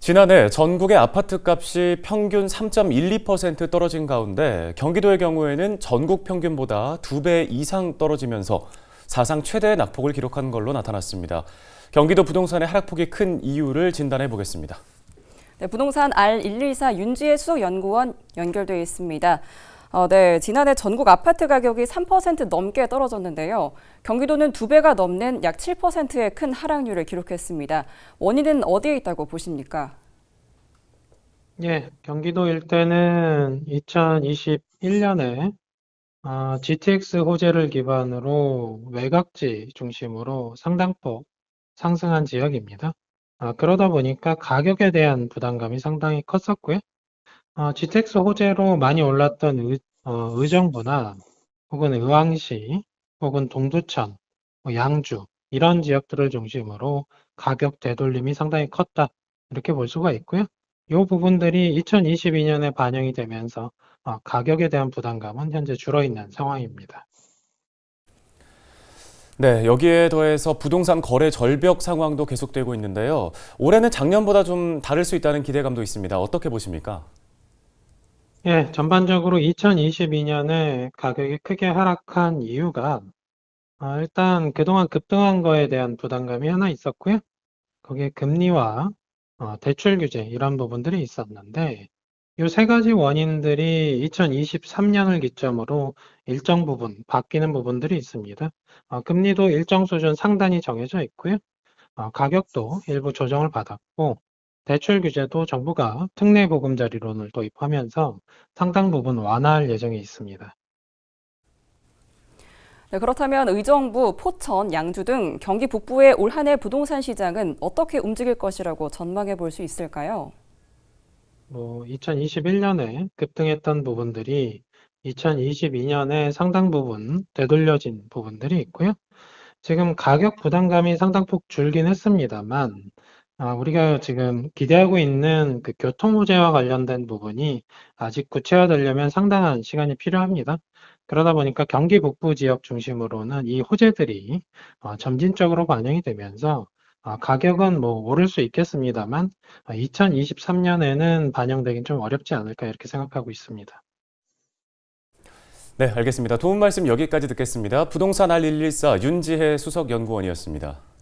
지난해 전국의 아파트 값이 평균 3.12% 떨어진 가운데 경기도의 경우에는 전국 평균보다 2배 이상 떨어지면서 사상 최대의 낙폭을 기록한 걸로 나타났습니다. 경기도 부동산의 하락폭이 큰 이유를 진단해 보겠습니다. 네, 부동산 R114 윤지혜 수석연구원 연결돼 있습니다. 네, 지난해 전국 아파트 가격이 3% 넘게 떨어졌는데요. 경기도는 2배가 넘는 약 7%의 큰 하락률을 기록했습니다. 원인은 어디에 있다고 보십니까? 예, 경기도 일대는 2021년에 GTX 호재를 기반으로 외곽지 중심으로 상당폭 상승한 지역입니다. 그러다 보니까 가격에 대한 부담감이 상당히 컸었고요. GTX 호재로 많이 올랐던 의정부나 혹은 의왕시 혹은 동두천, 양주 이런 지역들을 중심으로 가격 되돌림이 상당히 컸다. 이렇게 볼 수가 있고요. 이 부분들이 2022년에 반영이 되면서 가격에 대한 부담감은 현재 줄어있는 상황입니다. 네, 여기에 더해서 부동산 거래 절벽 상황도 계속되고 있는데요. 올해는 작년보다 좀 다를 수 있다는 기대감도 있습니다. 어떻게 보십니까? 예, 전반적으로 2022년에 가격이 크게 하락한 이유가 일단 그동안 급등한 거에 대한 부담감이 하나 있었고요. 거기에 금리와 대출 규제 이런 부분들이 있었는데 이 세 가지 원인들이 2023년을 기점으로 일정 부분 바뀌는 부분들이 있습니다. 금리도 일정 수준 상단이 정해져 있고요. 가격도 일부 조정을 받았고 대출 규제도 정부가 특례 보금자리론을 도입하면서 상당 부분 완화할 예정에 있습니다. 네, 그렇다면 의정부, 포천, 양주 등 경기 북부의 올 한 해 부동산 시장은 어떻게 움직일 것이라고 전망해 볼 수 있을까요? 2021년에 급등했던 부분들이 2022년에 상당 부분 되돌려진 부분들이 있고요. 지금 가격 부담감이 상당폭 줄긴 했습니다만, 우리가 지금 기대하고 있는 그 교통 호재와 관련된 부분이 아직 구체화되려면 상당한 시간이 필요합니다. 그러다 보니까 경기 북부 지역 중심으로는 이 호재들이 점진적으로 반영이 되면서 가격은 오를 수 있겠습니다만, 2023년에는 반영되긴 좀 어렵지 않을까 이렇게 생각하고 있습니다. 네, 알겠습니다. 도움 말씀 여기까지 듣겠습니다. 부동산 R114 윤지혜 수석연구원이었습니다.